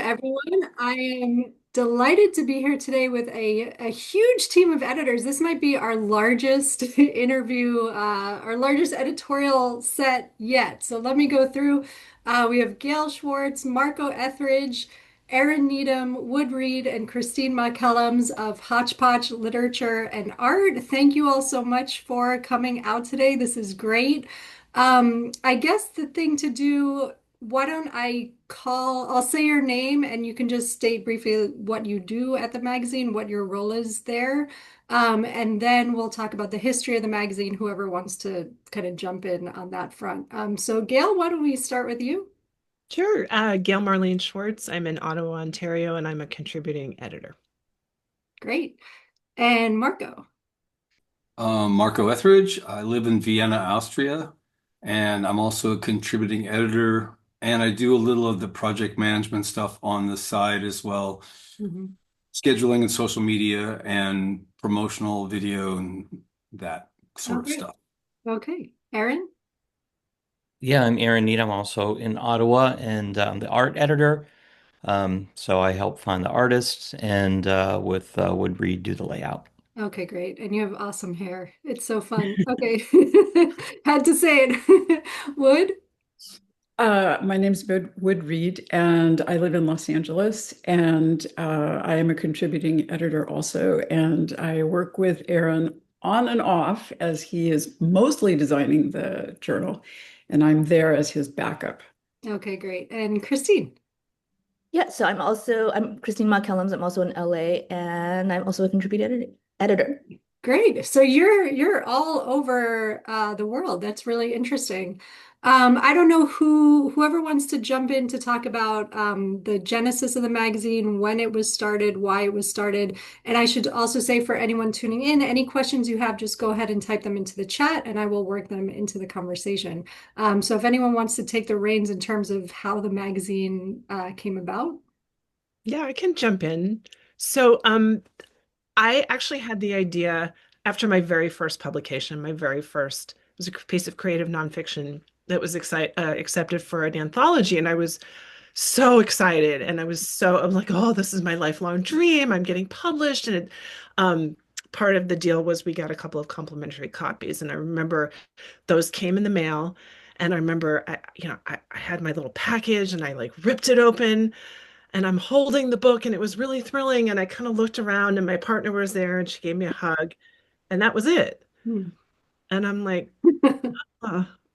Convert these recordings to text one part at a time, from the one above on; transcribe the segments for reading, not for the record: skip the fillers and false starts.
everyone. I am delighted to be here today with a huge team of editors. This might be our largest interview, our largest editorial set yet. So let me go through. We have Gail Schwartz, Marco Etheridge, Erin Needham, Wood Reed, and Christine McCullums of Hotch Potch Literature and Art. Thank you all so much for coming out today. This is great. I guess the thing to do, why don't I'll say your name and you can just state briefly what you do at the magazine, what your role is there. And then we'll talk about the history of the magazine, whoever wants to kind of jump in on that front. So Gail, why don't we start with you? Sure. Gail Marlene Schwartz. I'm in Ottawa, Ontario, and I'm a contributing editor. Great. And Marco. Marco Etheridge. I live in Vienna, Austria, and I'm also a contributing editor. And I do a little of the project management stuff on the side as well, Mhm. scheduling and social media and promotional video and that Oh, sort of great. stuff. Okay. Erin? Yeah, I'm Aaron Need. I'm also in Ottawa and the art editor. So I help find the artists and with Wood Reed do the layout. Okay, great. And you have awesome hair. It's so fun. Okay. Had to say it. Wood? My name's Wood Reed, and I live in Los Angeles, and I am a contributing editor also, and I work with Aaron on and off as he is mostly designing the journal, and I'm there as his backup. Okay, great. And Christine? Yeah, so I'm Christine McCullums. I'm also in LA and I'm also a contributing editor. Great. So you're all over the world. That's really interesting. I don't know whoever wants to jump in to talk about the genesis of the magazine, when it was started, why it was started. And I should also say for anyone tuning in, any questions you have, just go ahead and type them into the chat and I will work them into the conversation. So if anyone wants to take the reins in terms of how the magazine came about. Yeah, I can jump in. So, I actually had the idea after my very first publication. My very first was a piece of creative nonfiction that was accepted for an anthology, and I was so excited. And I'm like, oh, this is my lifelong dream. I'm getting published, and um, part of the deal was we got a couple of complimentary copies, and I remember those came in the mail. And I remember, I had my little package and I like ripped it open and I'm holding the book and it was really thrilling. And I kind of looked around and my partner was there and she gave me a hug and that was it. Hmm. And I'm like,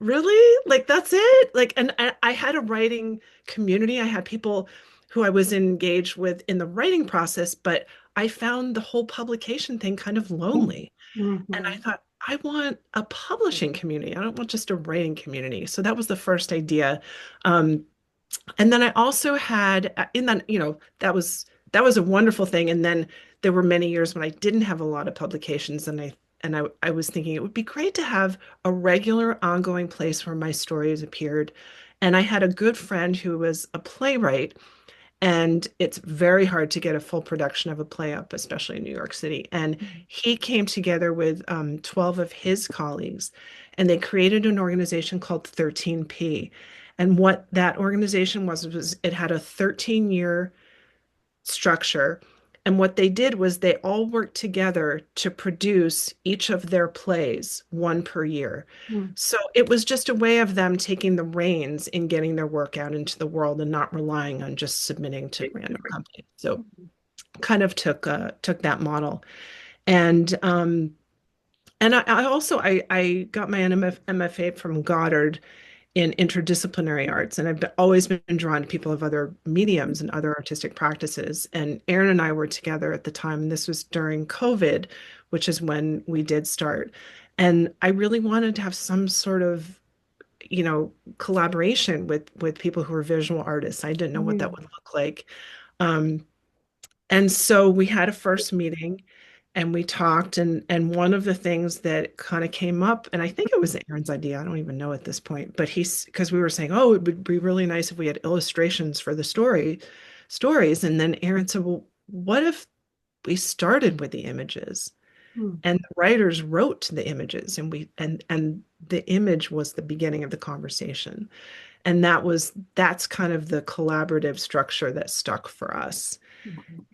really? Like that's it? Like, and I had a writing community. I had people who I was engaged with in the writing process, but I found the whole publication thing kind of lonely. And I Mhm. thought, I want a publishing community. I don't want just a writing community. So that was the first idea. Um, and then I also had in that, that was a wonderful thing. And then there were many years when I didn't have a lot of publications and I was thinking it would be great to have a regular ongoing place where my stories appeared. And I had a good friend who was a playwright, and it's very hard to get a full production of a play up, especially in New York City. And he came together with 12 of his colleagues, and they created an organization called 13P. And what that organization was it had a 13-year structure. And what they did was they all worked together to produce each of their plays, one per year. Mhm. So it was just a way of them taking the reins in getting their work out into the world and not relying on just submitting to random companies. So kind of took that model. And I also I got my MFA from Goddard in interdisciplinary arts, and always been drawn to people of other mediums and other artistic practices. And Aaron and I were together at the time, and this was during COVID, which is when we did start. And I really wanted to have some sort of, collaboration with people who are visual artists. I didn't know what that Mhm. would look like. Um, and so we had a first meeting and we talked, and one of the things that kind of came up, and I think it was Aaron's idea, I don't even know at this point, but he's because we were saying, oh, it would be really nice if we had illustrations for the stories. And then Aaron said, well, what if we started with the images Mhm. and the writers wrote the images and the image was the beginning of the conversation. And that's kind of the collaborative structure that stuck for us.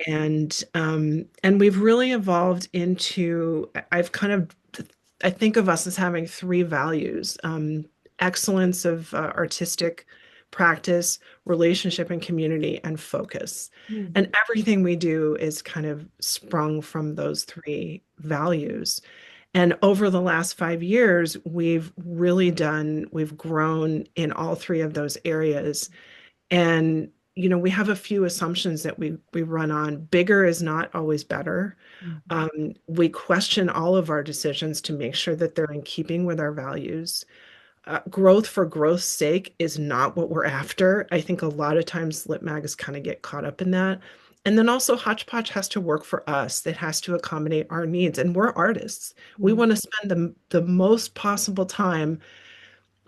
And we've really evolved into, I think of us as having three values: excellence of artistic practice, relationship and community, and focus. Mhm. And everything we do is kind of sprung from those three values. And over the last 5 years, we've grown in all three of those areas. And, we have a few assumptions that we run on. Bigger is not always better. We question all of our decisions to make sure that they're in keeping with our values. Growth for growth's sake is not what we're after. I think a lot of times lit mags kind of get caught up in that. And then also Hotch Potch has to work for us. It has to accommodate our needs. And we're artists. We Mhm. want to spend the most possible time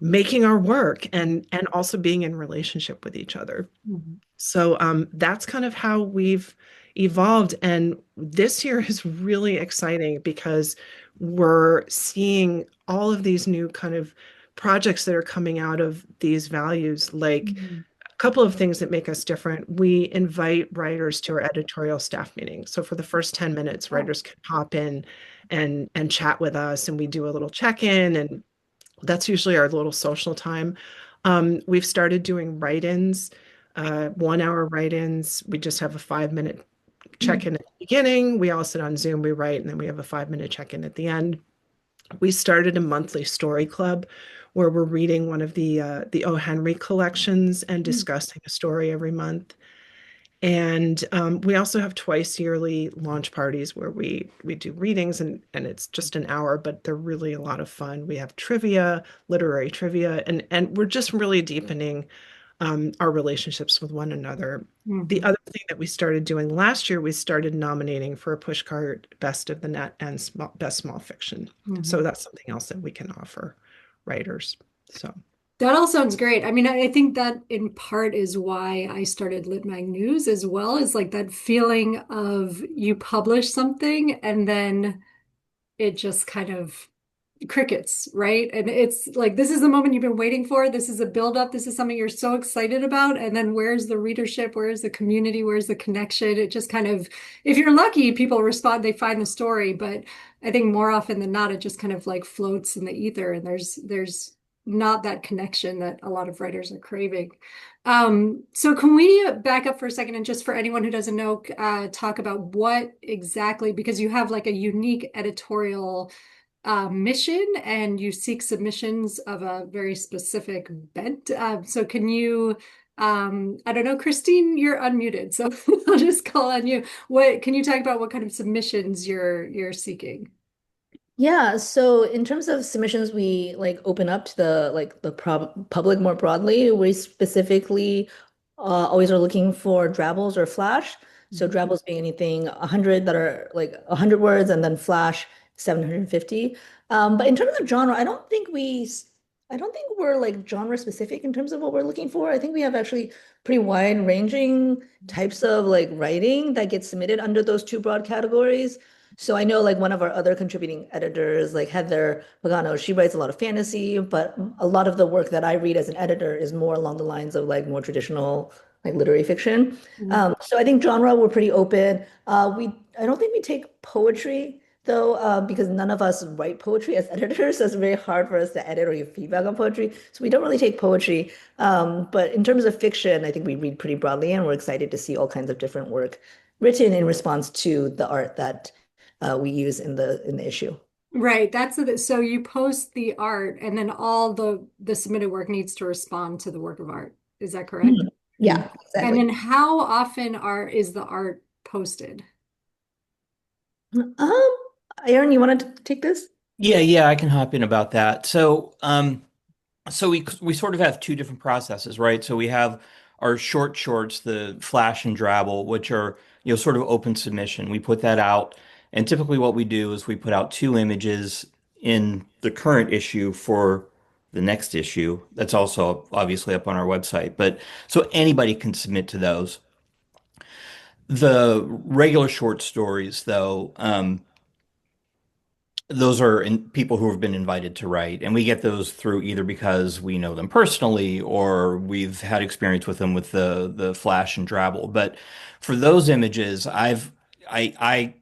making our work and also being in relationship with each other. Mhm. So that's kind of how we've evolved. And this year is really exciting because we're seeing all of these new kind of projects that are coming out of these values. Like Mhm. a couple of things that make us different. We invite writers to our editorial staff meeting. So for the first 10 minutes, Oh, writers can hop in and chat with us, and we do a little check-in, and that's usually our little social time. We've started doing write-ins, 1 hour write-ins. We just have a 5 minute mhm. check-in at the beginning. We all sit on Zoom, we write, and then we have a 5 minute check-in at the end. We started a monthly story club where we're reading one of the O. Henry collections and discussing a story every month. And we also have twice yearly launch parties where we do readings, and it's just an hour, but they're really a lot of fun. We have trivia, literary trivia, and we're just really deepening our relationships with one another. The Mhm. other thing that we started doing last year, we started nominating for a pushcart Best of the Net and Best Small Fiction. So Mhm. that's something else that we can offer writers. So. That all sounds great. I mean, I think that in part is why I started Lit Mag News as well, is like that feeling of you publish something and then it just kind of crickets, right? And it's like this is the moment you've been waiting for. This is a build-up. This is something you're so excited about. And then where's the readership? Where's the community? Where's the connection? It just kind of, if you're lucky, people respond, they find the story. But I think more often than not, it just kind of like floats in the ether, and there's not that connection that a lot of writers are craving. So can we back up for a second and just for anyone who doesn't know, talk about what exactly, because you have like a unique editorial mission and you seek submissions of a very specific bent. So can you, I don't know, Christine, you're unmuted, so I'll just call on you. What can you talk about what kind of submissions you're seeking? Yeah, so in terms of submissions, we like open up to the public more broadly. We specifically always are looking for drabbles or flash. So Mhm. drabbles being anything 100 that are like 100 words, and then flash 750. But in terms of genre, I don't think we're like genre specific in terms of what we're looking for. I think we have actually pretty wide ranging types of like writing that gets submitted under those two broad categories. So I know like one of our other contributing editors, like Heather Pagano, she writes a lot of fantasy, but a lot of the work that I read as an editor is more along the lines of like more traditional like literary fiction. Mhm. So I think genre we're pretty open. I don't think we take poetry though, because none of us write poetry as editors, so it's very hard for us to edit or give feedback on poetry. So we don't really take poetry. But in terms of fiction, I think we read pretty broadly, and we're excited to see all kinds of different work written in response to the art that we use in the issue. Right, so you post the art and then all the submitted work needs to respond to the work of art. Is that correct? Mhm. Yeah, And exactly. then how often is the art posted? Aaron, you wanted to take this? Yeah, I can hop in about that. So we sort of have two different processes, right? So we have our shorts, the Flash and Drabble, which are, sort of open submission. We put that out, and typically what we do is we put out two images in the current issue for the next issue. That's also obviously up on our website, but so anybody can submit to those. The regular short stories, though, those are people who have been invited to write, and we get those through either because we know them personally or we've had experience with them with the Flash and Drabble. But for those images, I I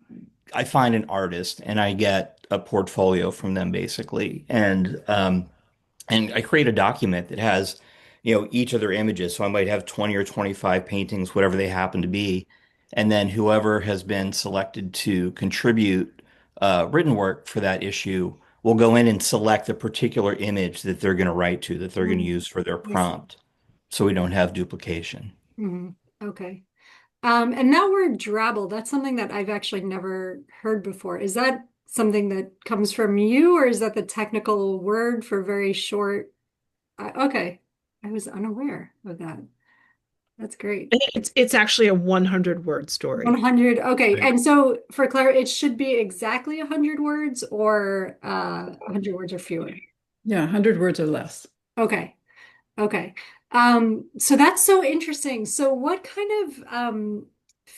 I find an artist and I get a portfolio from them basically, and I create a document that has, each of their images. So I might have 20 or 25 paintings, whatever they happen to be. And then whoever has been selected to contribute written work for that issue will go in and select a particular image that they're going to write to, that they're going to Mm, use for their I see. prompt. So we don't have duplication. Mhm. Okay. And now we're drabble. That's something that I've actually never heard before. Is that something that comes from you, or is that the technical word for very short? Okay. I was unaware of that. That's great. It's actually a 100 word story. 100. Okay. Right. And so for Claire, it should be exactly 100 words or 100 words or fewer. Yeah, 100 words or less. Okay. Okay. So that's so interesting. So what kind of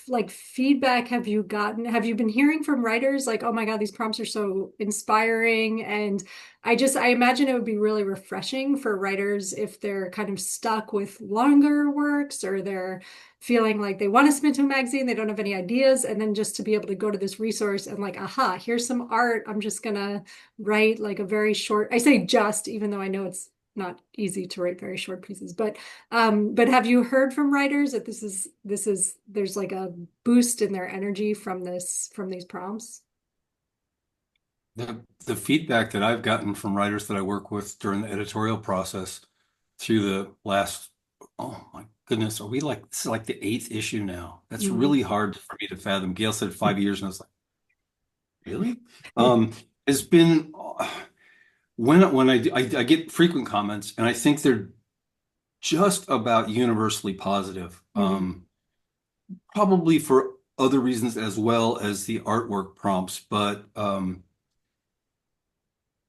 like feedback have you gotten? Have you been hearing from writers like, oh my God, these prompts are so inspiring? And I imagine it would be really refreshing for writers if they're kind of stuck with longer works or they're feeling like they want to submit to a magazine, they don't have any ideas, and then just to be able to go to this resource and like, aha, here's some art. I'm just gonna write like a very short, I say just, even though I know it's not easy to write very short pieces, but have you heard from writers that this is there's like a boost in their energy from these prompts? The feedback that I've gotten from writers that I work with during the editorial process through the last, oh my goodness, are we like, this is like the eighth issue now. That's Mm. really hard for me to fathom. Gail said 5 years, and I was like, really? Um, has been when I get frequent comments, and I think they're just about universally positive. Mm. Probably for other reasons as well as the artwork prompts, but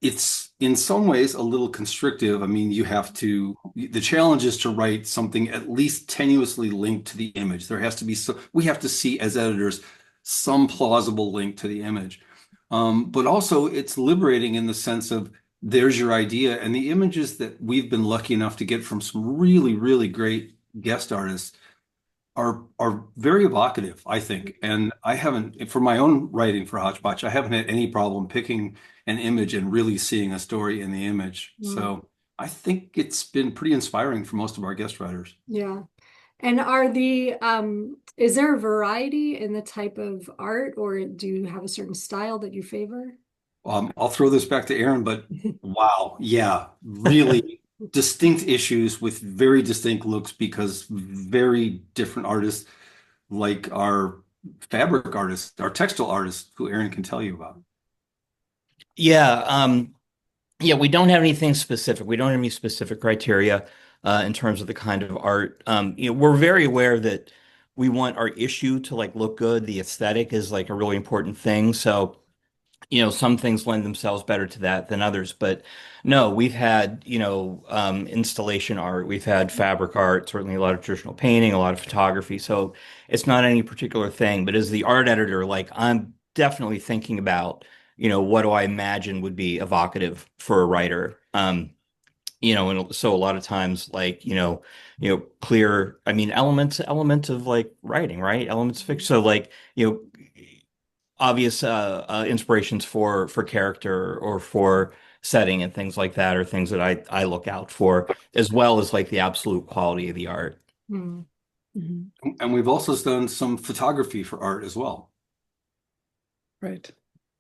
it's in some ways a little constrictive. I mean, the challenge is to write something at least tenuously linked to the image. There has to be we have to see as editors some plausible link to the image. But also it's liberating in the sense of there's your idea, and the images that we've been lucky enough to get from some really, really great guest artists are very evocative, I think. And I haven't, for my own writing for Hotch Potch, I haven't had any problem picking an image and really seeing a story in the image. Mm. So I think it's been pretty inspiring for most of our guest writers. Yeah. And are the is there a variety in the type of art, or do you have a certain style that you favor? I'll throw this back to Aaron, but wow, yeah, really distinct issues with very distinct looks because very different artists, like our fabric artists, our textile artists, who Aaron can tell you about. Yeah, yeah, we don't have anything specific. We don't have any specific criteria in terms of the kind of art. We're very aware that we want our issue to like look good. The aesthetic is like a really important thing. So, some things lend themselves better to that than others. But no, we've had, installation art, we've had fabric art, certainly a lot of traditional painting, a lot of photography. So it's not any particular thing. But as the art editor, like I'm definitely thinking about, what do I imagine would be evocative for a writer? And so a lot of times, like, clear, I mean, elements of like writing, right? Elements of fiction. So like, obvious inspirations for character or for setting and things like that are things that I look out for, as well as like the absolute quality of the art. Mm. Mhm. And we've also done some photography for art as well, Right.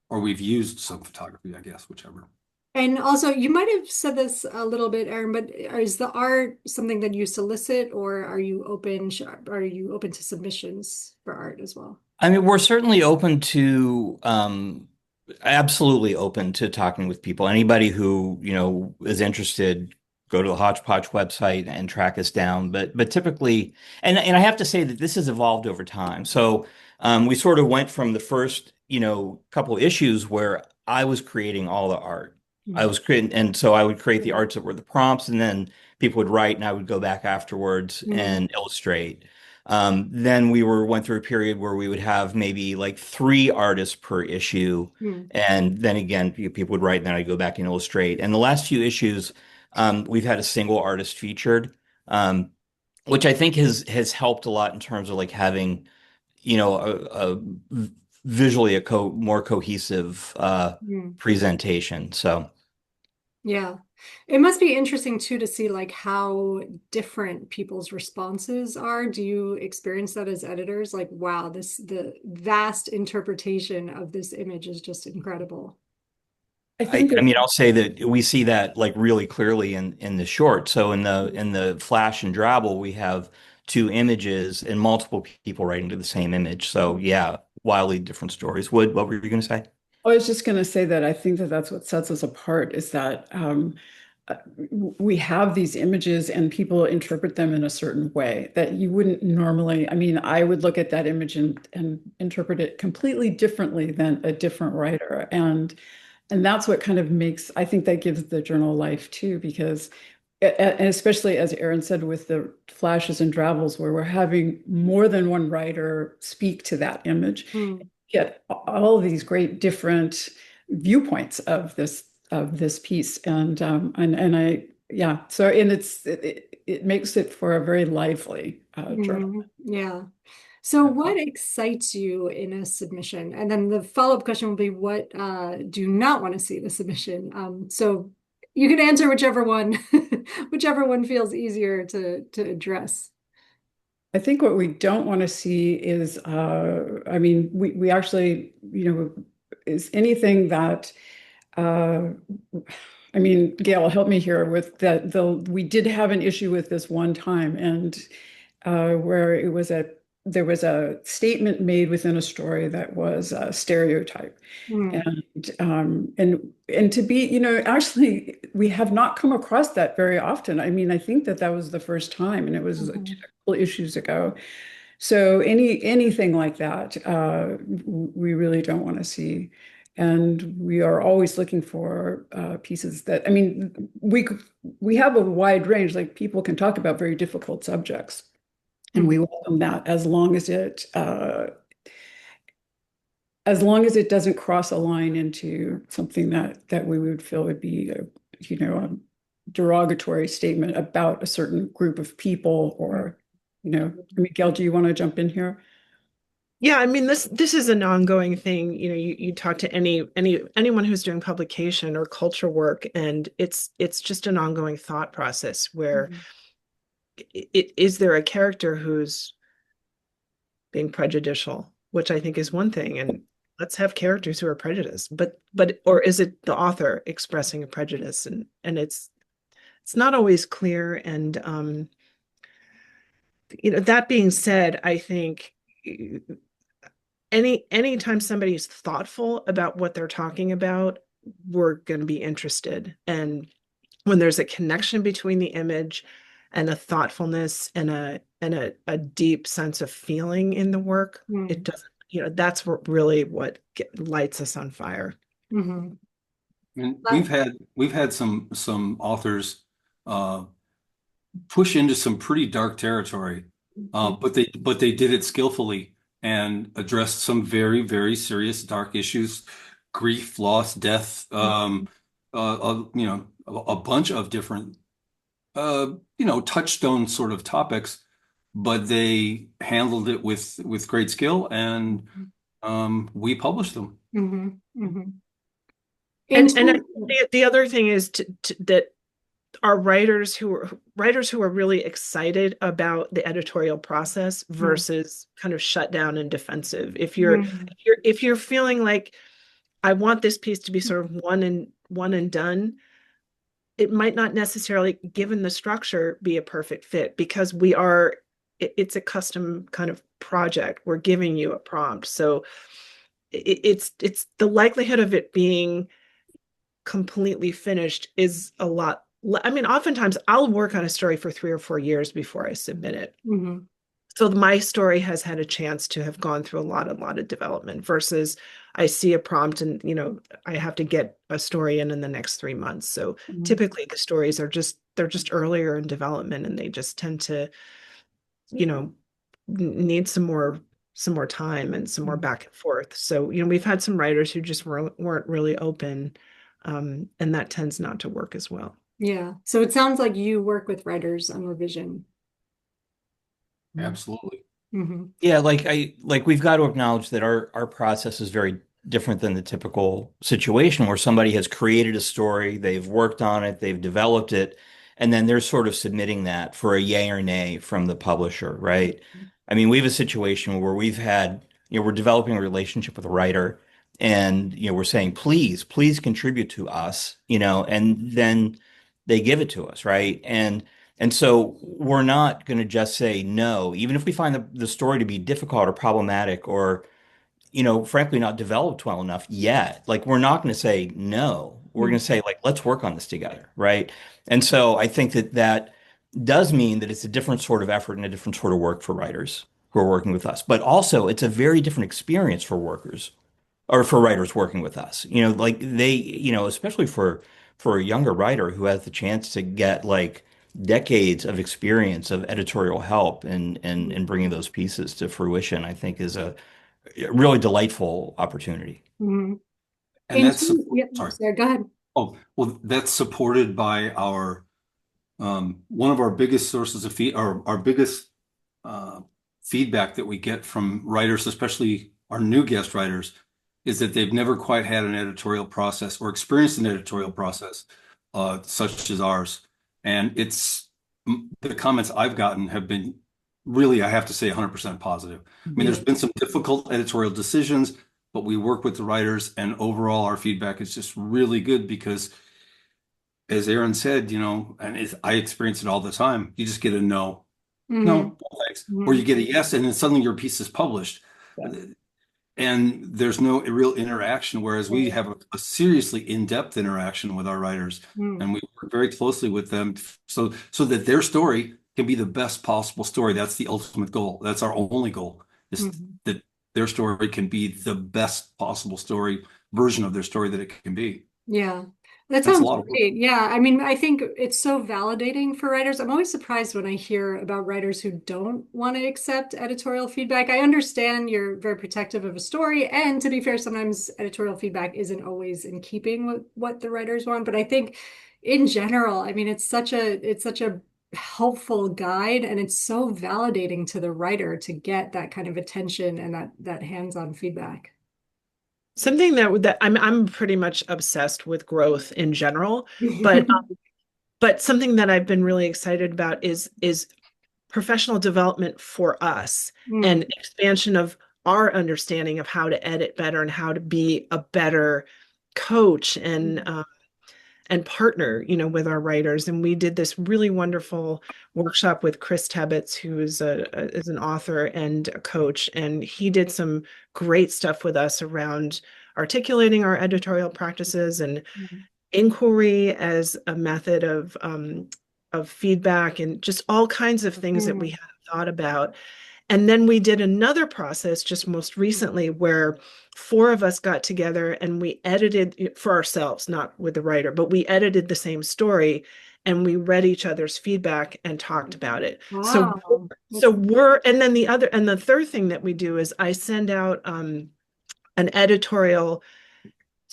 or we've used some photography, I guess, whichever. And also, you might have said this a little bit, Aaron, but is the art something that you solicit, or are you open to submissions for art as well? I mean, we're certainly open to absolutely open to talking with people. Anybody who, is interested, go to the Hotch Potch website and track us down. But typically, and I have to say that this has evolved over time. So we sort of went from the first, couple issues where I was creating all the art. I Mm. was creating, and so I would create the arts that were the prompts, and then people would write, and I would go back afterwards Mm. and illustrate. Then we went through a period where we would have maybe like 3 artists per issue. Hmm. And then again, people would write, and then I'd go back and illustrate. And the last few issues, we've had a single artist featured, which I think has helped a lot in terms of like having, a visually more cohesive Hmm. presentation. So Yeah. It must be interesting too to see like how different people's responses are. Do you experience that as editors? Like, wow, the vast interpretation of this image is just incredible. I I, think I it's mean, I'll say that we see that like really clearly in the short. So in the Flash and Drabble, we have 2 images and multiple people writing to the same image. So yeah, wildly different stories. What were you going to say? I was just going to say that I think that that's what sets us apart is that uh, we have these images and people interpret them in a certain way that you wouldn't normally. I mean, I would look at that image and interpret it completely differently than a different writer. And that's what kind of makes, I think that gives the journal life too, because and especially as Aaron said, with the flashes and travels, where we're having more than one writer speak to that image, Hmm. get all of these great different viewpoints of this piece, and I yeah. So and it makes it for a very lively journal. Yeah. So what excites you in a submission? And then the follow-up question will be what do you not want to see in a submission? So you can answer whichever one, whichever one feels easier to address. I think what we don't want to see is, I mean, we actually, is anything that, uh, I mean, Gail, help me here with that. We did have an issue with this one time, and where there was a statement made within a story that was a stereotype. Hmm. And to be, actually, we have not come across that very often. I mean, I think that that was the first time, and it was a Mhm. couple issues ago. So anything like that, we really don't want to see. And we are always looking for pieces that, I mean, we have a wide range. Like people can talk about very difficult subjects, and we Mhm. welcome that as long as it doesn't cross a line into something that we would feel would be a derogatory statement about a certain group of people or Miguel, do you want to jump in here? Yeah, I mean this is an ongoing thing. You talk to anyone who's doing publication or culture work, and it's just an ongoing thought process where Mhm. is there a character who's being prejudicial, which I think is one thing, and let's have characters who are prejudiced, but or is it the author expressing a prejudice, and it's not always clear, and that being said, I think anytime somebody's thoughtful about what they're talking about, we're going to be interested. And when there's a connection between the image and a thoughtfulness and a deep sense of feeling in the work, it Mhm. doesn't, that's really what lights us on fire. Mhm. And we've had some authors uh, push into some pretty dark territory, but they did it skillfully and addressed some very, very serious dark issues, grief, loss, death, a bunch of different touchstone sort of topics, but they handled it with great skill, and we published them. Mhm. Mhm. In And I terms think the other thing is that are writers who are really excited about the editorial process Mhm. versus kind of shut down and defensive. If you're Mhm. if you're if you're feeling like I want this piece to be sort of one and done, it might not necessarily, given the structure, be a perfect fit because it's a custom kind of project. We're giving you a prompt. So it's the likelihood of it being completely finished is a lot. I mean, oftentimes I'll work on a story for 3 or 4 years before I submit it. Mhm. So my story has had a chance to have gone through a lot of development versus I see a prompt and, I have to get a story in the next 3 months. So Mhm. typically the stories they're just earlier in development and they just tend to, you know, need some more time and some more back and forth. So, we've had some writers who just weren't really open, and that tends not to work as well. Yeah. So it sounds like you work with writers on revision. Absolutely. Mm-hmm. Yeah, like we've got to acknowledge that our process is very different than the typical situation where somebody has created a story, they've worked on it, they've developed it, and then they're sort of submitting that for a yay or nay from the publisher, right? I mean, we have a situation where we're developing a relationship with a writer and we're saying, please contribute to us, and then they give it to us, right? And so we're not going to just say no, even if we find the story to be difficult or problematic or, frankly, not developed well enough yet. Like, we're not going to say no. We're going to say, like, let's work on this together, right? And so I think that does mean that it's a different sort of effort and a different sort of work for writers who are working with us. But also, it's a very different experience for workers or for writers working with us. Like especially for a younger writer who has the chance to get like decades of experience of editorial help and bringing those pieces to fruition, I think is a really delightful opportunity. Mm-hmm. And Yeah, sorry. sorry, go ahead. Oh, well, that's supported by one of our biggest sources of our biggest uh, feedback that we get from writers, especially our new guest writers, is that they've never quite had an editorial process or experienced an editorial process such as ours. And the comments I've gotten have been really, I have to say, 100% positive. I mean, there's been some difficult editorial decisions, but we work with the writers, and overall, our feedback is just really good because, as Aaron said, and I experience it all the time, you just get a no. No, Mm-hmm. no thanks. Or Mm-hmm. you get a yes, and then suddenly your piece is published. And there's no real interaction, whereas we have a seriously in-depth interaction with our writers, Mm-hmm. and we work very closely with them so that their story can be the best possible story. That's the ultimate goal. That's our only goal, is Mm-hmm. that their story can be the best possible story version of their story that it can be. Yeah, that That's a sounds lot of work. great. Yeah, I mean, I think it's so validating for writers. I'm always surprised when I hear about writers who don't want to accept editorial feedback. I understand you're very protective of a story, and to be fair, sometimes editorial feedback isn't always in keeping with what the writers want. But I think in general, I mean, it's such a helpful guide, and it's so validating to the writer to get that kind of attention and that hands-on feedback. Something that I'm pretty much obsessed with growth in general, but but something that I've been really excited about is professional development for us Mm, and expansion of our understanding of how to edit better and how to be a better coach and partner, with our writers. And we did this really wonderful workshop with Chris Tebbets, who is an author and a coach, and he did some great stuff with us around articulating our editorial practices and mm, inquiry as a method of feedback and just all kinds of things that we mm, hadn't thought about. And then we did another process just most recently where four of us got together and we edited it for ourselves, not with the writer, but we edited the same story and we read each other's feedback and talked about it. So wow. so we're and then the third thing that we do is I send out an editorial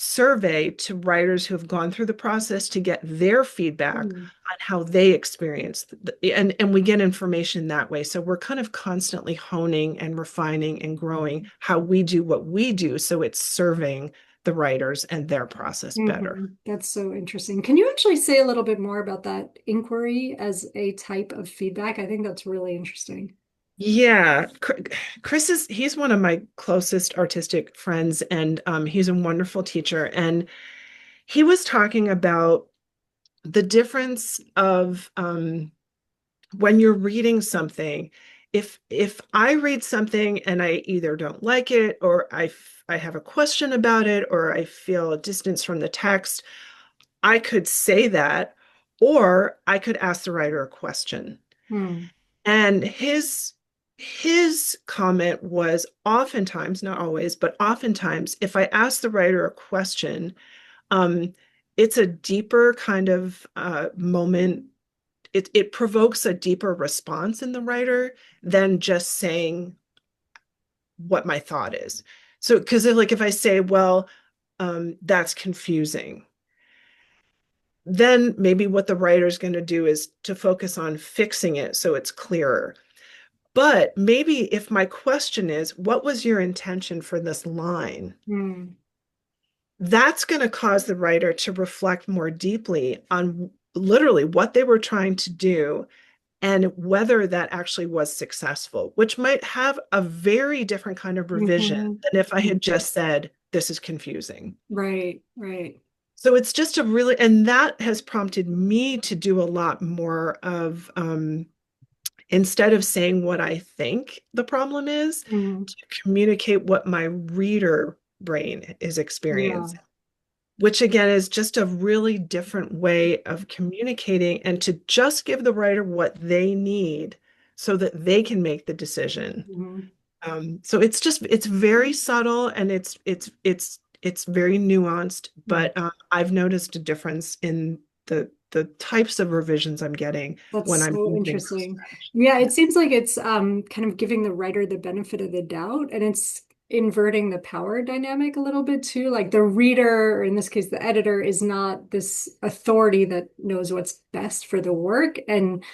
survey to writers who have gone through the process to get their feedback Mm, on how they experienced and we get information that way. So we're kind of constantly honing and refining and growing how we do what we do so it's serving the writers and their process better. That's so interesting. Can you actually say a little bit more about that inquiry as a type of feedback? I think that's really interesting. Yeah, Chris he's one of my closest artistic friends and he's a wonderful teacher and he was talking about the difference of when you're reading something, if I read something and I either don't like it or I have a question about it or I feel a distance from the text, I could say that or I could ask the writer a question. Hmm. And his comment was oftentimes, not always, but oftentimes, if I ask the writer a question, um, it's a deeper kind of moment it provokes a deeper response in the writer than just saying what my thought is. So, because like if I say, well, that's confusing, then maybe what the writer's going to do is to focus on fixing it so it's clearer. But maybe if my question is, what was your intention for this line? Mm. That's going to cause the writer to reflect more deeply on literally what they were trying to do and whether that actually was successful, which might have a very different kind of revision Hmm. than if I had just said, this is confusing. Right, right. So it's just a really, and that has prompted me to do a lot more of, instead of saying what I think the problem is, Mm. to communicate what my reader brain is Yeah. experiencing, which again is just a really different way of communicating and to just give the writer what they need so that they can make the decision. Hmm. So it's very subtle and it's very nuanced, but I've noticed a difference in the types of revisions I'm getting That's when I'm so using interesting. post-production. Yeah, Yeah. it seems like it's kind of giving the writer the benefit of the doubt, and it's inverting the power dynamic a little bit too. Like the reader, or in this case, the editor, is not this authority that knows what's best for the work. And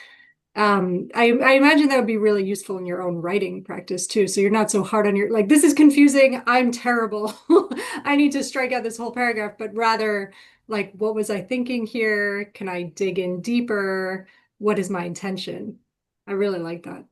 I imagine that would be really useful in your own writing practice too. So you're not so hard on your, like, this is confusing. I'm terrible. I need to strike out this whole paragraph, but rather like, what was I thinking here? Can I dig in deeper? What is my intention? I really like that.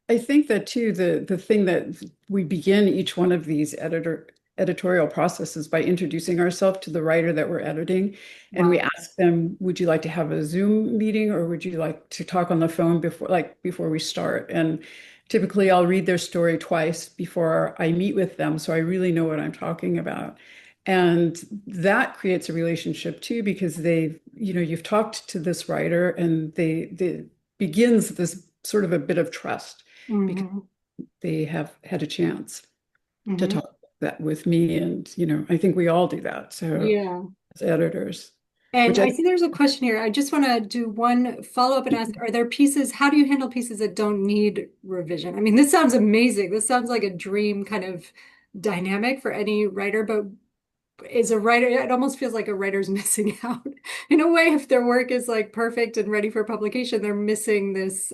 I think that too, the thing that we begin each one of these editorial processes by introducing ourselves to the writer that we're editing, and we Wow. ask them, would you like to have a Zoom meeting or would you like to talk on the phone before we start? And typically I'll read their story twice before I meet with them, so I really know what I'm talking about. And that creates a relationship too, because you've talked to this writer and they begins this sort of a bit of trust because Hmm. they have had a chance to Hmm. talk that with me. And, I think we all do that. So Yeah. as editors, And which I I see there's a question here. I just want to do one follow-up and ask, are there pieces, how do you handle pieces that don't need revision? I mean, this sounds amazing. This sounds like a dream kind of dynamic for any writer, but is a writer, it almost feels like a writer's missing out. In a way, if their work is like perfect and ready for publication, they're missing this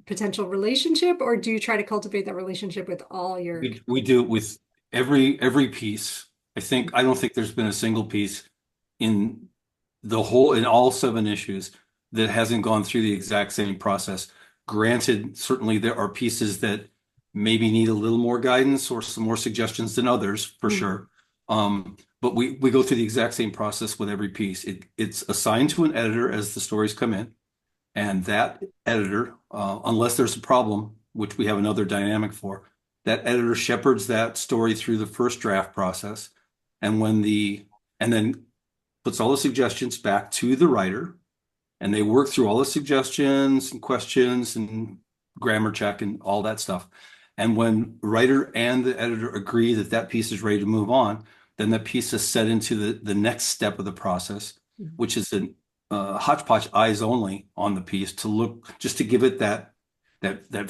potential relationship, or do you try to cultivate that relationship with all your We do it with every piece. I don't think there's been a single piece in in all 7 issues that hasn't gone through the exact same process. Granted, certainly there are pieces that maybe need a little more guidance or some more suggestions than others, for Mhm. sure. But we go through the exact same process with every piece. It's assigned to an editor as the stories come in, and that editor, unless there's a problem, which we have another dynamic for, that editor shepherds that story through the first draft process, and and then puts all the suggestions back to the writer, and they work through all the suggestions and questions and grammar check and all that stuff. And when the writer and the editor agree that that piece is ready to move on, then that piece is set into the next step of the process, which is an Hotch Potch eyes only on the piece to look just to give it that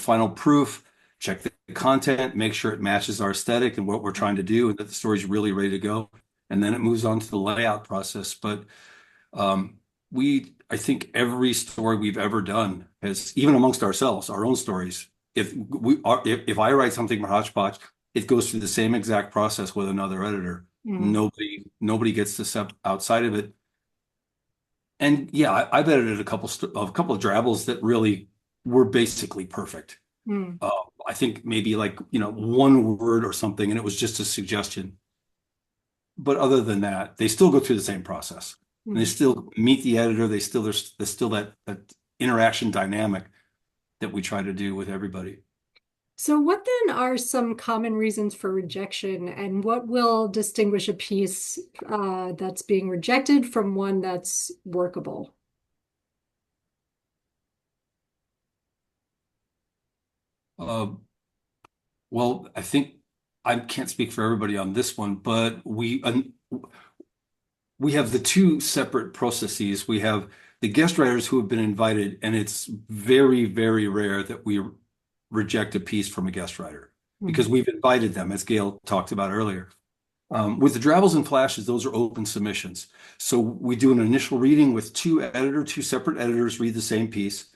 final proof, check the content, make sure it matches our aesthetic and what we're trying to do, and that the story's really ready to go. And then it moves on to the layout process. But I think every story we've ever done has, even amongst ourselves, our own stories. If I write something for Hotch Potch, it goes through the same exact process with another editor. Mhm. Nobody gets to step outside of it. And yeah, I've edited a couple of drabbles that really were basically perfect. Mhm. Uh, I think maybe like, one word or something, and it was just a suggestion. But other than that, they still go through the same process. And they Mhm. still meet the editor. There's still that interaction dynamic that we try to do with everybody. So, what then are some common reasons for rejection, and what will distinguish a piece that's being rejected from one that's workable? Uh, well, I think I can't speak for everybody on this one, but we have the two separate processes. We have the guest writers who have been invited, and it's very, very rare that we reject a piece from a guest writer because we've invited them, as Gail talked about earlier. With the drabbles and flashes, those are open submissions. So we do an initial reading with two separate editors read the same piece,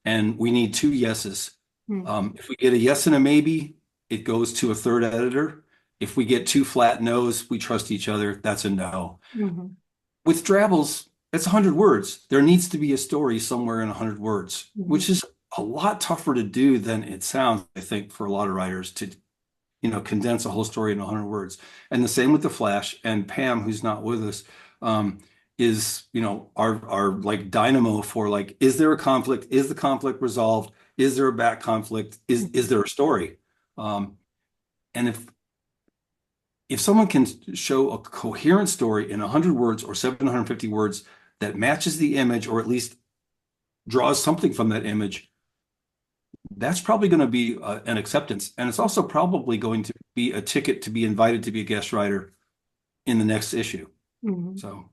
and we need two yeses. If we get a yes and a maybe, it goes to a third editor. If we get two flat no's, we trust each other. That's a no. Mhm. With drabbles, it's 100 words. There needs to be a story somewhere in 100 words, which is a lot tougher to do than it sounds, I think, for a lot of writers to, condense a whole story in 100 words. And the same with the Flash. And Pam, who's not with us, is, our like dynamo for like, is there a conflict? Is the conflict resolved? Is there a back conflict? Is there a story? And if someone can show a coherent story in 100 words or 750 words that matches the image, or at least draws something from that image, that's probably going to be an acceptance. And it's also probably going to be a ticket to be invited to be a guest writer in the next issue. So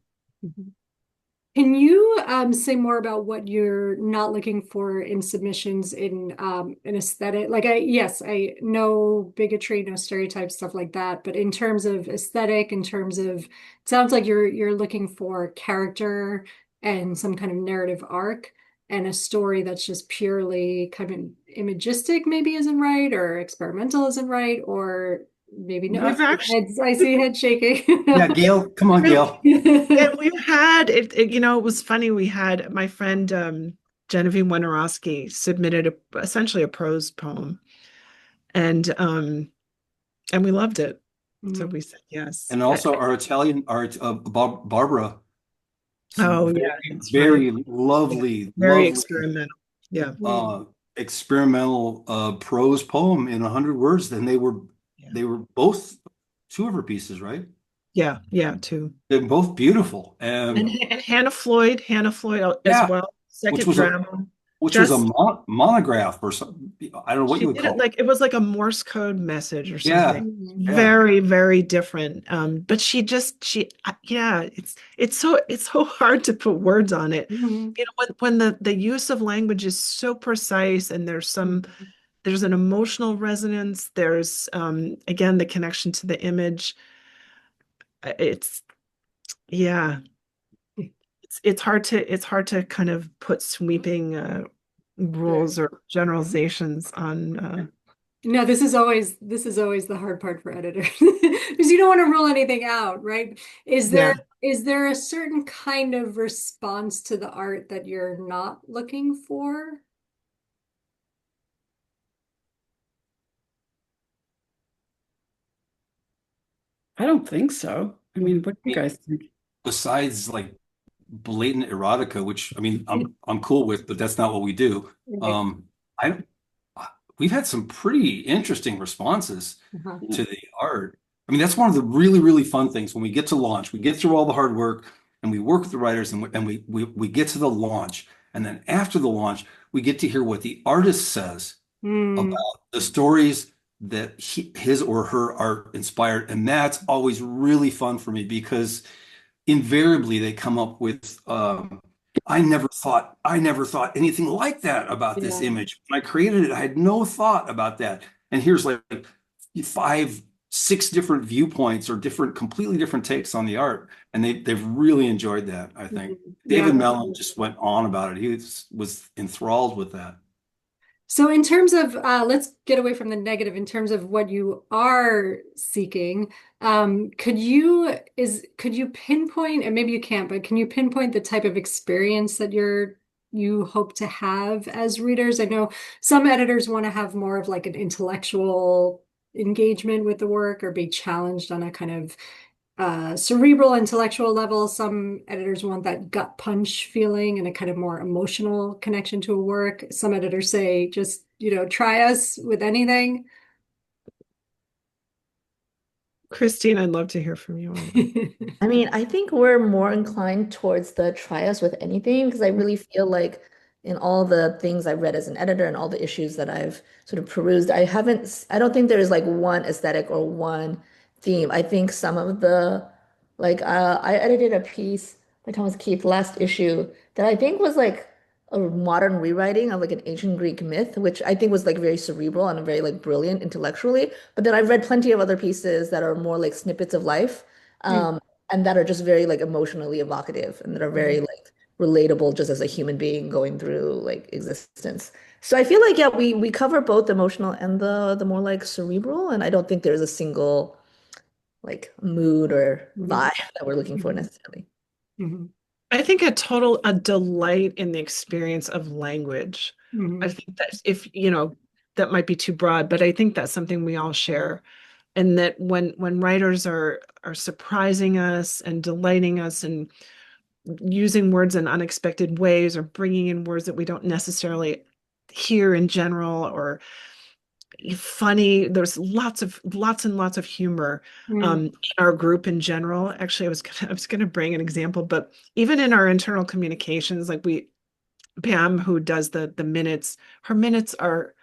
Can you say more about what you're not looking for in submissions in an aesthetic? Like yes, I know bigotry, no stereotypes, stuff like that. But in terms of aesthetic, in terms of, it sounds like you're looking for character and some kind of narrative arc and a story that's just purely kind of imagistic, maybe isn't right, or experimental isn't right, or maybe no. We've actually, I see head shaking. yeah, Gail, come on, Gail. yeah, we've had it was funny. We had my friend Genevieve Winiarowski submitted essentially a prose poem, and we loved it. So we said yes. And also our Italian art, Barbara, Oh some yeah, very, that's right. very lovely, Very lovely experimental. Yeah. experimental prose poem in 100 words. Then Yeah. they were both two of her pieces, right? Yeah, yeah, too. They're both beautiful. And Hannah Floyd as Yeah, well. which Second was a drama. which was a Just monograph or something. I don't know what she you would did it call it. like it was like a Morse code message or Yeah, something. yeah. Very, very different. But yeah, it's so hard to put words on it. When the use of language is so precise and there's an emotional resonance, there's again the connection to the image. It's yeah, it's hard to kind of put sweeping rules or generalizations on No, this is always the hard part for editors because you don't want to rule anything out, right? Is there yeah. is there a certain kind of response to the art that you're not looking for? I don't think so. I mean, what do I you mean, guys think? besides like blatant erotica, which I mean I'm cool with, but that's not what we do. Right. Um, I we've had some pretty interesting responses Uh-huh. to the art. I mean, that's one of the really, really fun things when we get to launch. We get through all the hard work and we work with the writers and we get to the launch. And then after the launch, we get to hear what the artist says Hmm. about the stories that his or her art inspired. And that's always really fun for me because invariably they come up with I never thought anything like that about this Yeah. image. When I created it, I had no thought about that. And here's like five, six different viewpoints or completely different takes on the art. And they've really enjoyed that, I think. Yeah. David Mellon just went on about it. He was enthralled with that. So in terms of let's get away from the negative in terms of what you are seeking. Could you pinpoint, and maybe you can't, but can you pinpoint the type of experience that you hope to have as readers? I know some editors want to have more of like an intellectual engagement with the work or be challenged on a kind of cerebral intellectual level. Some editors want that gut punch feeling and a kind of more emotional connection to a work. Some editors say just, try us with anything. Christine, I'd love to hear from you on that. I mean, I think we're more inclined towards the try us with anything because I really feel like in all the things I've read as an editor and all the issues that I've sort of perused, I don't think there's like one aesthetic or one theme. I think some of the, like, I edited a piece by Thomas Keith, last issue, that I think was like a modern rewriting of like an ancient Greek myth, which I think was like very cerebral and very like brilliant intellectually. But then I've read plenty of other pieces that are more like snippets of life, Mm, and that are just very like emotionally evocative and that are very mhm, like relatable just as a human being going through like existence. So I feel like yeah, we cover both the emotional and the more like cerebral, and I don't think there's a single like mood or mhm, vibe that we're looking for mhm, necessarily. mhm, I think a delight in the experience of language. I mhm, think that if, that might be too broad, but I think that's something we all share. And that when writers are surprising us and delighting us and using words in unexpected ways or bringing in words that we don't necessarily hear in general or funny. There's lots and lots of humor mhm, in our group in general. Actually, I was gonna bring an example, but even in our internal communications, like Pam, who does the minutes, her minutes are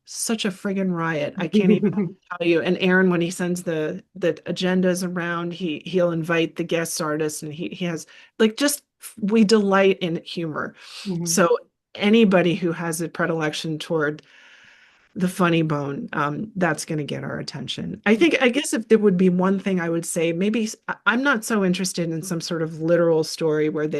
such a friggin' riot. I can't even mhm, tell you. And Aaron, when he sends the agendas around, he'll invite the guest artists, and he has like just we delight in humor. mhm, So anybody who has a predilection toward the funny bone, that's going to get our attention. I guess if there would be one thing I would say, maybe I'm not so interested in some sort of literal story where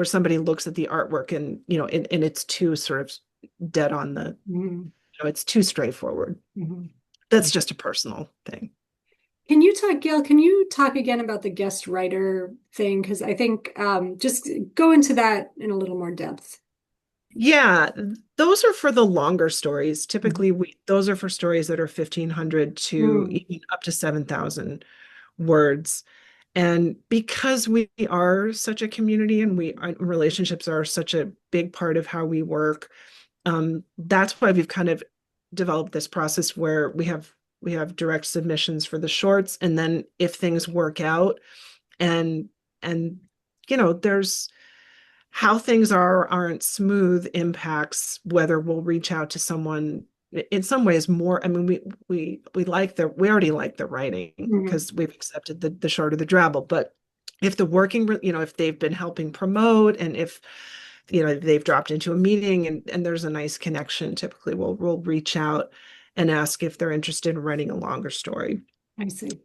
somebody looks at the artwork and, and it's too sort of dead on mhm, it's too straightforward. mhm. That's just a personal thing. Can you talk, Gail, can you talk again about the guest writer thing? Because I think just go into that in a little more depth. Yeah, those are for the longer stories. Mhm. Typically, those are for stories that are 1,500 to Mm, even up to 7,000 words. And because we are such a community and relationships are such a big part of how we work, that's why we've kind of developed this process where we have direct submissions for the shorts, and then if things work out and and there's how things aren't smooth impacts whether we'll reach out to someone in some ways more. I mean, we already like the writing mhm, because we've accepted the short or the drabble, but if the working, if they've been helping promote and if they've dropped into a meeting and there's a nice connection, typically we'll reach out and ask if they're interested in writing a longer story. I see.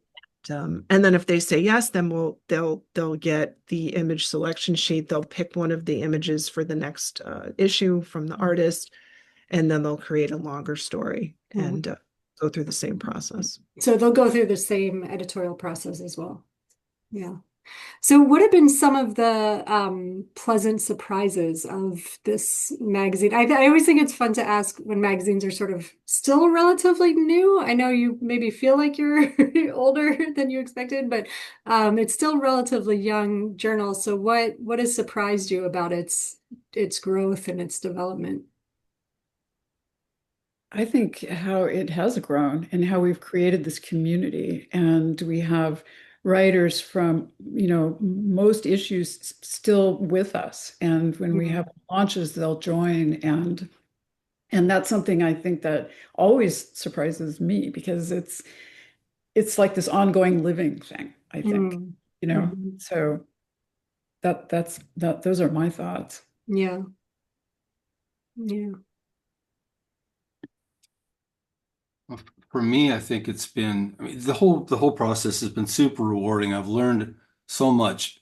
And then if they say yes, then they'll get the image selection sheet. They'll pick one of the images for the next issue from the artist, and then they'll create a longer story Mhm. and go through the same process. So they'll go through the same editorial process as well. Yeah. So what have been some of the pleasant surprises of this magazine? I always think it's fun to ask when magazines are sort of still relatively new. I know you maybe feel like you're older than you expected, but it's still relatively young journal. So what has surprised you about its growth and its development? I think how it has grown and how we've created this community. And we have writers from, most issues still with us. And when we Mhm, have launches, they'll join. And that's something I think that always surprises me because it's like this ongoing living thing, I think, mhm, you know. mhm. So that those are my thoughts. Yeah, yeah. For me, I think it's been, I mean, the whole process has been super rewarding. I've learned so much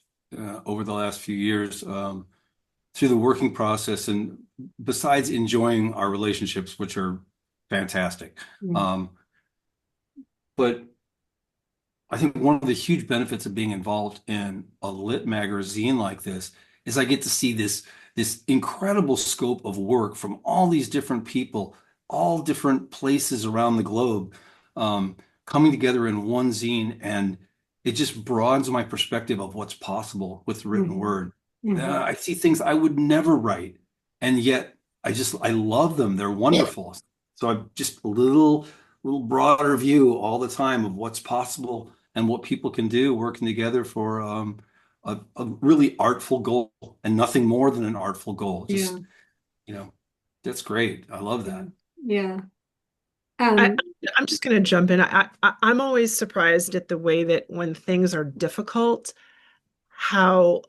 over the last few years through the working process, and besides enjoying our relationships, which are fantastic. Mm, Um, but I think one of the huge benefits of being involved in a lit magazine like this is I get to see this incredible scope of work from all these different people, all different places around the globe, um, coming together in one zine, and it just broadens my perspective of what's possible with the written mhm, word. mhm. I see things I would never write, and yet I love them. They're wonderful. So I'm just a little broader view all the time of what's possible and what people can do working together for a really artful goal and nothing more than an artful goal. Yeah, Just, that's great. I love yeah, that. yeah. I, Um, I'm just going to jump in. I'm always surprised at the way that when things are difficult, how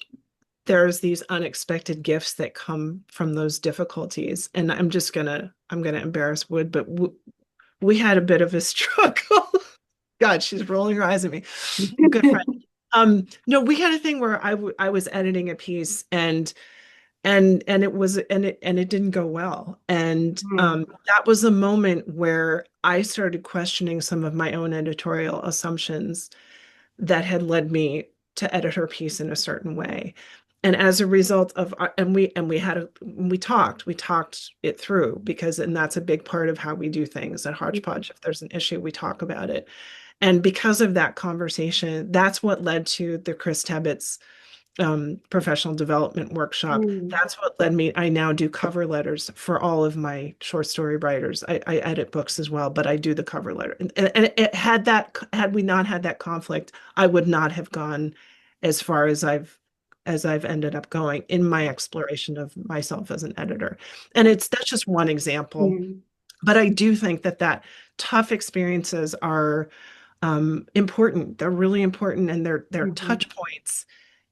there's these unexpected gifts that come from those difficulties. And I'm gonna embarrass Wood, but we had a bit of a struggle. God, she's rolling her eyes at me. Good friend. No, we had a thing where I was editing a piece and it didn't go well. And Mm, that was a moment where I started questioning some of my own editorial assumptions that had led me to edit her piece in a certain way. And as a result of we talked it through and that's a big part of how we do things at Hotch Potch. If there's an issue, we talk about it. And because of that conversation, that's what led to the Chris Tebbett's professional development workshop. mm, That's what led me. I now do cover letters for all of my short story writers. I edit books as well, but I do the cover letter. And it had we not had that conflict, I would not have gone as far as I've ended up going in my exploration of myself as an editor. And that's just one example. mm, But I do think that tough experiences are important. They're really important, and they're mhm. touch points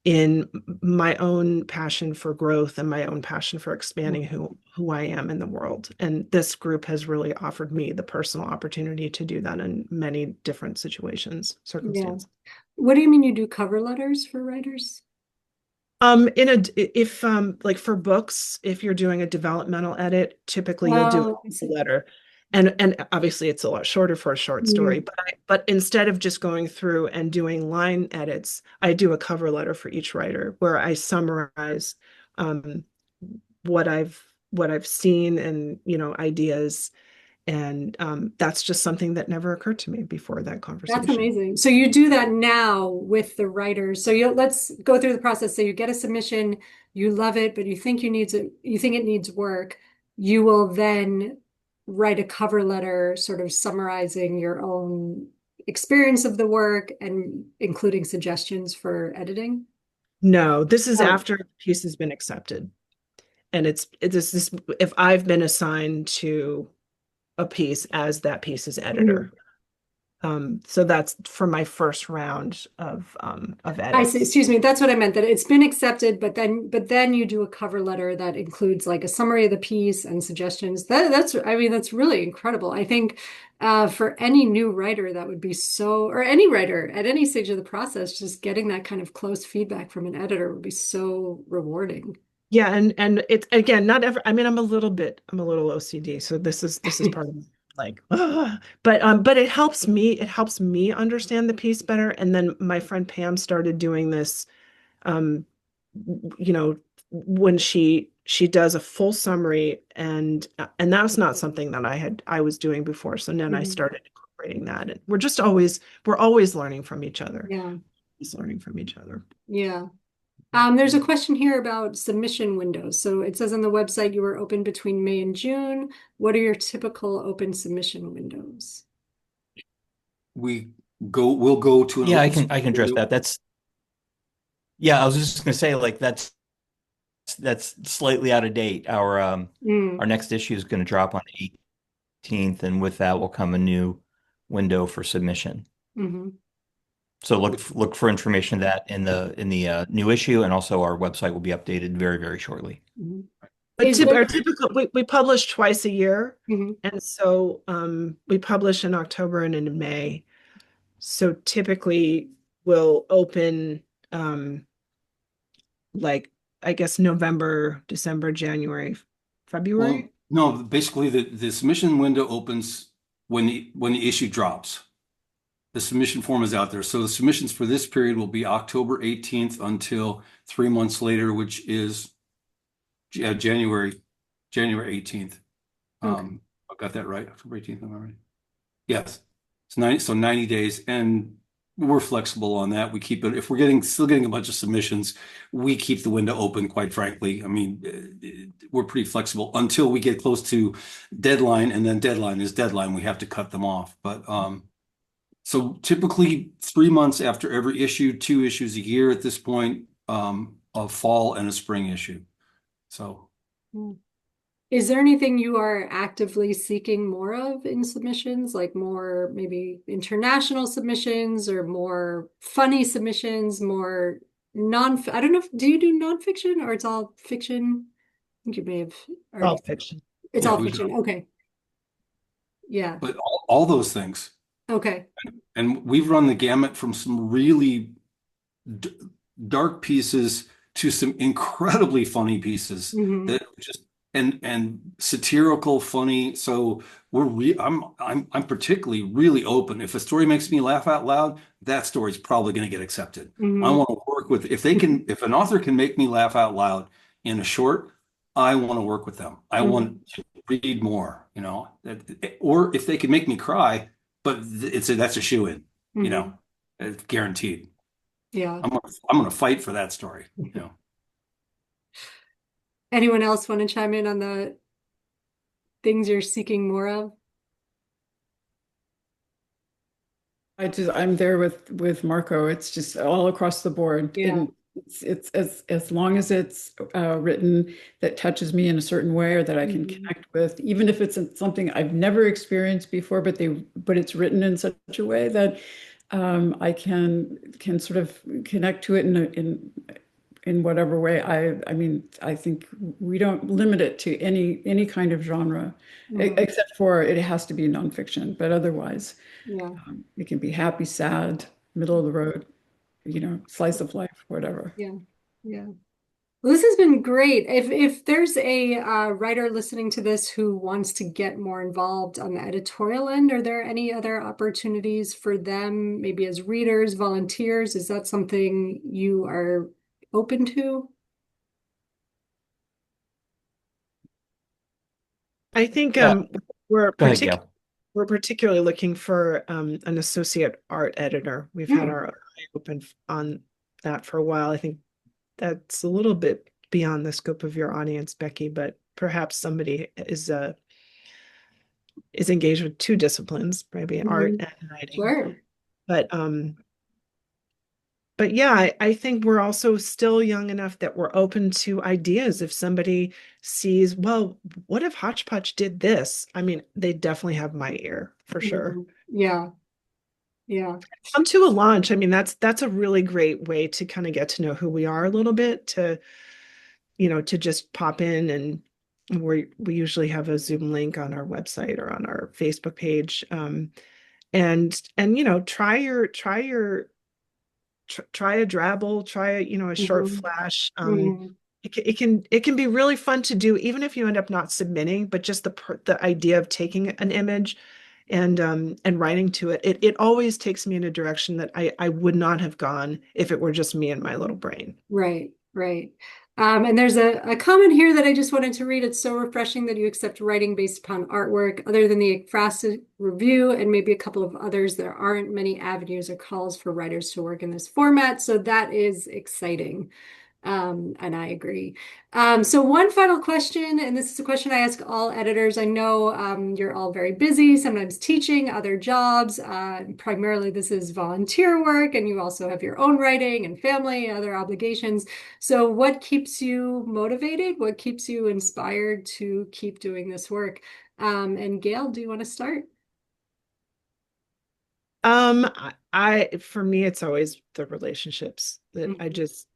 in my own passion for growth and my own passion for expanding who I am in the world. And this group has really offered me the personal opportunity to do that in many different Yeah. circumstances. What do you mean you do cover letters for writers? In a if like for books, if you're doing a developmental edit, typically you'll do Oh, I a see. letter. And obviously it's a lot shorter for a short story, Mm, but instead of just going through and doing line edits, I do a cover letter for each writer where I summarize um what I've seen and ideas. And that's just something that never occurred to me before that that's conversation. amazing. So you do that now with the writers. So let's go through the process. So you get a submission, you love it, but you think it needs work. You will then write a cover letter sort of summarizing your own experience of the work and including suggestions for editing. No, this is Oh. after the piece has been accepted. And it's this if I've been assigned to a piece as that piece's editor. So that's for my first round of I see, edits. excuse me, that's what I meant, that it's been accepted, but then you do a cover letter that includes like a summary of the piece and suggestions. That's I mean, that's really incredible. I think for any new writer that would be or any writer at any stage of the process, just getting that kind of close feedback from an editor would be so rewarding. Yeah, and it's again not ever. I mean, I'm a little OCD, so this is part of like, but it helps me understand the piece better. And then my friend Pam started doing this um you know, when she does a full summary, and that's not something that I was doing before. So then I Mhm. started incorporating that, and we're always learning from each other. Yeah, Always learning from each other. yeah. There's a question here about submission windows. So it says on the website you were open between May and June. What are your typical open submission windows? We we'll go to an Yeah, open I submission can address window. that. Yeah, I was just going to say like that's slightly out of date. Mm, Our next issue is going to drop on the 18th, and with that will come a new window for submission. hmm So look for information of that in the new issue, and also our website will be updated very, very shortly. hmm But Is there? our typical we publish twice a year, Mhm. and so we publish in October and in May. So typically we'll open like I guess November, December, January, Well, February. no, basically the submission window opens when the issue drops. The submission form is out there. So the submissions for this period will be October 18th until 3 months later, which is January 18th. Okay. I got that right. October 18th, am I right? Yes. It's 90 days, and we're flexible on that. We keep it if we're still getting a bunch of submissions, we keep the window open, quite frankly. I mean, we're pretty flexible until we get close to deadline, and then deadline is deadline. We have to cut them off. But so typically 3 months after every issue, 2 issues a year at this point, a fall and a spring issue. So Mm. Is there anything you are actively seeking more of in submissions, like more maybe international submissions or more funny submissions, more I don't know if, do you do nonfiction or it's all fiction? I think you may have All already, fiction. it's Yeah, all we've fiction. done, Okay. Yeah. but all those things. Okay. And we've run the gamut from some really d dark pieces to some incredibly funny pieces Hmm. that just and satirical funny. So I'm particularly really open. If a story makes me laugh out loud, that story's probably going to get accepted. I Hmm. want to work with if they can if an author can make me laugh out loud in a short, I want to work with them. I Hmm. want to read more, or if they can make me cry, but that's a shoe in, you know, Hmm. it's guaranteed. Yeah. I'm gonna fight for that story, Anyone else want to chime in on the things you're seeking more of? I'm there with Marco. It's just all across the board, Yeah. and it's as long as it's written that touches me in a certain way or that I can Hmm. connect with, even if it's something I've never experienced before, but it's written in such a way that I can sort of connect to it in whatever way. I mean, I think we don't limit it to any kind of genre, Hmm. except for it has to be nonfiction, but otherwise. Yeah. It can be happy, sad, middle of the road, slice of life, whatever. Yeah. Yeah. Well, this has been great. If there's a writer listening to this who wants to get more involved on the editorial end, are there any other opportunities for them, maybe as readers, volunteers? Is that something you are open to? I think Uh, we're Go ahead, particular Gail. we're particularly looking for an associate art editor. We've had Hmm. our eye open on that for a while. I think that's a little bit beyond the scope of your audience, Becky, but perhaps somebody is engaged with two disciplines, maybe art Hmm. and writing. Sure. But yeah, I think we're also still young enough that we're open to ideas. If somebody sees, well, what if Hotch Potch did this? I mean, they definitely have my ear for sure. Hmm. Yeah. Yeah. Come to a launch. I mean, that's a really great way to kind of get to know who we are a little bit, to just pop in, and we usually have a Zoom link on our website or on our Facebook page. And try a drabble, try a short Hmm. flash. Hmm. It can be really fun to do, even if you end up not submitting, but just the idea of taking an image and writing to it, it always takes me in a direction that I would not have gone if it were just me and my little brain. Right, right. And there's a comment here that I just wanted to read. It's so refreshing that you accept writing based upon artwork. Other than the Frasted review and maybe a couple of others, there aren't many avenues or calls for writers to work in this format. So that is exciting. And I agree. So one final question, and this is a question I ask all editors. I know you're all very busy, sometimes teaching, other jobs. Primarily, this is volunteer work, and you also have your own writing and family, other obligations. So what keeps you motivated? What keeps you inspired to keep doing this work? And Gail, do you want to start? For me, it's always the relationships that Mhm.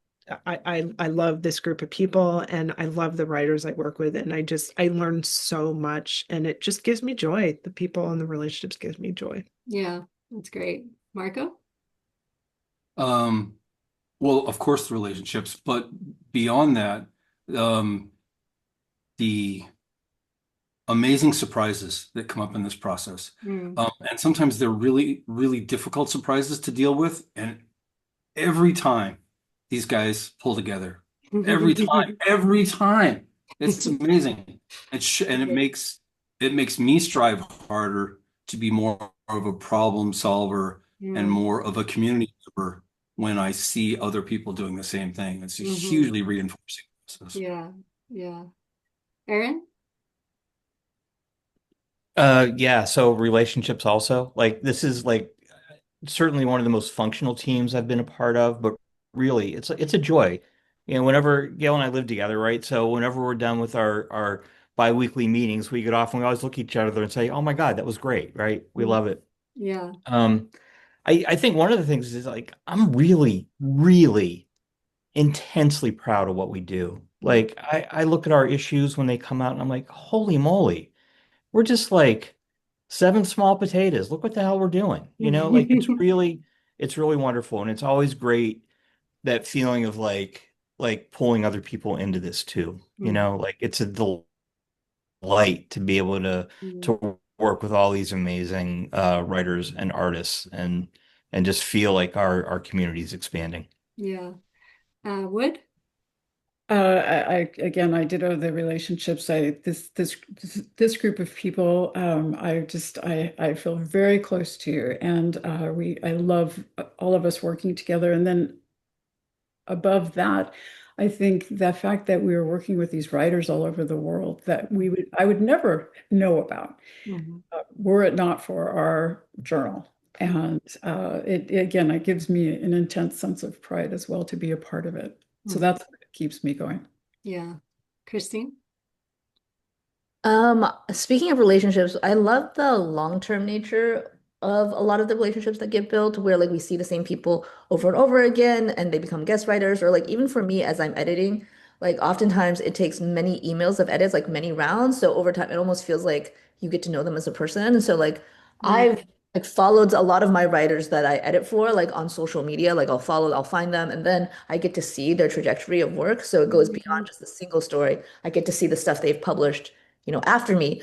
I love this group of people, and I love the writers I work with, and I learn so much, and it just gives me joy. The people and the relationships gives me joy. Yeah, that's great. Marco? Um, well, of course, the relationships, but beyond that, um, the amazing surprises that come up in this process. Mm. And sometimes they're really, really difficult surprises to deal with. And every time these guys pull together, every time, it's amazing. And it makes me strive harder to be more of a problem solver and Mm. more of a community member when I see other people doing the same thing. It's a Hmm. hugely reinforcing process. Yeah, yeah. Aaron? Yeah, so relationships also. Like this is like certainly one of the most functional teams I've been a part of, but really it's a joy. Whenever Gail and I live together, right? So whenever we're done with our biweekly meetings, we get off and we always look at each other and say, "Oh my God, that was great," right? We Mm. love it. Yeah. Um, I think one of the things is like I'm really, really intensely proud of what we do. Mm. Like I look at our issues when they come out and I'm like, holy moly, we're just like seven small potatoes. Look what the hell we're doing. Like it's really wonderful. And it's always great that feeling of like pulling other people into this too. Mm. Like it's a delight to be able to work with all these amazing writers and artists and just feel like our community is expanding. Yeah. Wood? Again, I ditto the relationships. This group of people, I feel very close to, and I love all of us working together. And then above that, I think the fact that we are working with these writers all over the world that I would never know about Mhm. were it not for our journal. And it gives me an intense sense of pride as well to be a part of it. So Mhm. that's what keeps me going. Yeah. Christine? Speaking of relationships, I love the long-term nature of a lot of the relationships that get built where like we see the same people over and over again and they become guest writers or like even for me as I'm editing, like oftentimes it takes many emails of edits, like many rounds. So over time it almost feels like you get to know them as a person. So like Mm. I've like followed a lot of my writers that I edit for like on social media. Like I'll find them and then I get to see their trajectory of work. So it goes beyond Mhm. just a single story. I get to see the stuff they've published after me,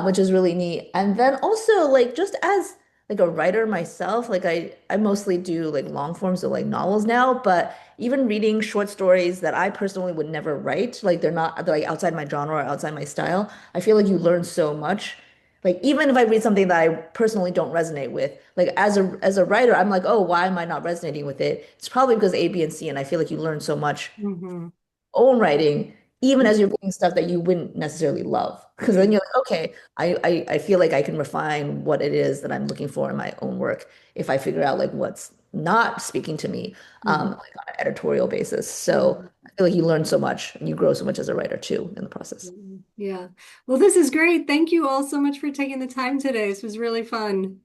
which is really neat. And then also like just as like a writer myself, like I mostly do like long forms of like novels now, but even reading short stories that I personally would never write, like they're like outside my genre or outside my style, I feel like you learn so much. Like even if I read something that I personally don't resonate with, like as a writer, I'm like, oh, why am I not resonating with it? It's probably because A, B, and C, and I feel like you learn so much Mhm. own writing, even Mhm. as you're reading stuff that you wouldn't necessarily love. Because Yeah. then you're like, okay, I feel like I can refine what it is that I'm looking for in my own work if I figure out like what's not speaking to me, Mhm. like on an editorial basis. So Mhm. I feel like you learn so much and you grow so much as a writer too in the process. Mhm. Yeah. Well, this is great. Thank you all so much for taking the time today. This was really fun.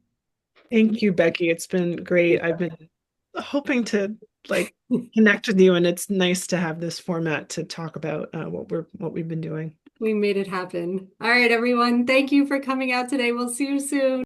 Thank you, Becky. It's been great. I've been hoping to like connect with you, and it's nice to have this format to talk about what we've been doing. We made it happen. All right, everyone. Thank you for coming out today. We'll see you soon.